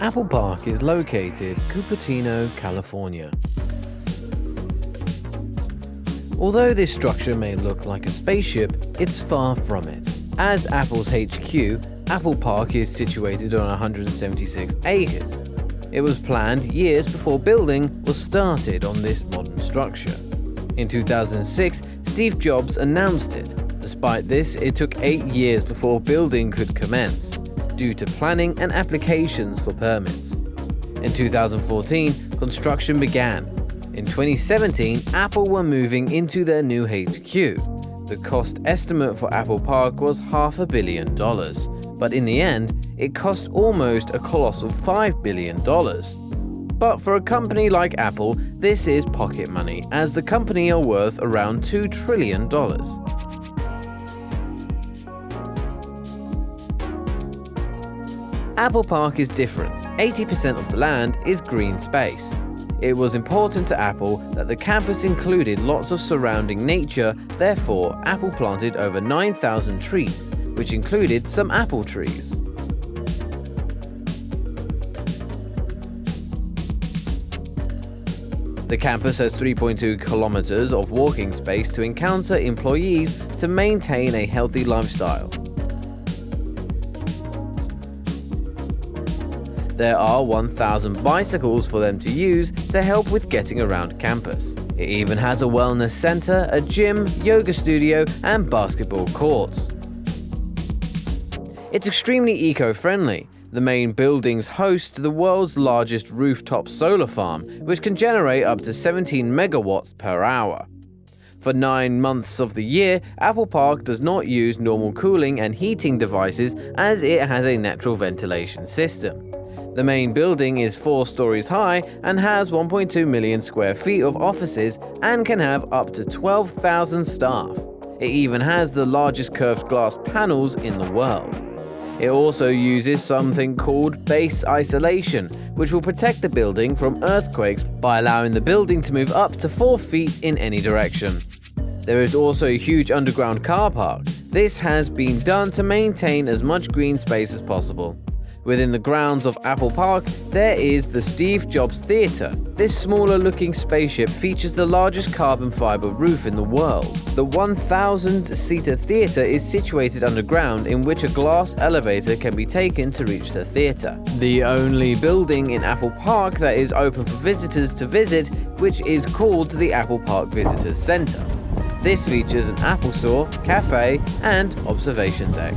Apple Park is located in Cupertino, California. Although this structure may look like a spaceship, it's far from it. As Apple's HQ, Apple Park is situated on 176 acres. It was planned years before building was started on this modern structure. In 2006, Steve Jobs announced it. Despite this, it took 8 years before building could commence, due to planning and applications for permits. In 2014, construction began. In 2017, Apple were moving into their new HQ. The cost estimate for Apple Park was $500 million, but in the end, it cost almost a colossal $5 billion. But for a company like Apple, this is pocket money, as the company are worth around $2 trillion. Apple Park is different. 80% of the land is green space. It was important to Apple that the campus included lots of surrounding nature, therefore Apple planted over 9,000 trees, which included some apple trees. The campus has 3.2 kilometers of walking space to encounter employees to maintain a healthy lifestyle. There are 1,000 bicycles for them to use to help with getting around campus. It even has a wellness center, a gym, yoga studio, and basketball courts. It's extremely eco-friendly. The main buildings host the world's largest rooftop solar farm, which can generate up to 17 megawatts per hour. For 9 months of the year, Apple Park does not use normal cooling and heating devices as it has a natural ventilation system. The main building is 4 stories high and has 1.2 million square feet of offices and can have up to 12,000 staff. It even has the largest curved glass panels in the world. It also uses something called base isolation, which will protect the building from earthquakes by allowing the building to move up to 4 feet in any direction. There is also a huge underground car park. This has been done to maintain as much green space as possible. Within the grounds of Apple Park, there is the Steve Jobs Theater. This smaller-looking spaceship features the largest carbon fiber roof in the world. The 1,000-seater theater is situated underground, in which a glass elevator can be taken to reach the theater. The only building in Apple Park that is open for visitors to visit, which is called the Apple Park Visitors Center. This features an Apple Store, cafe, and observation deck.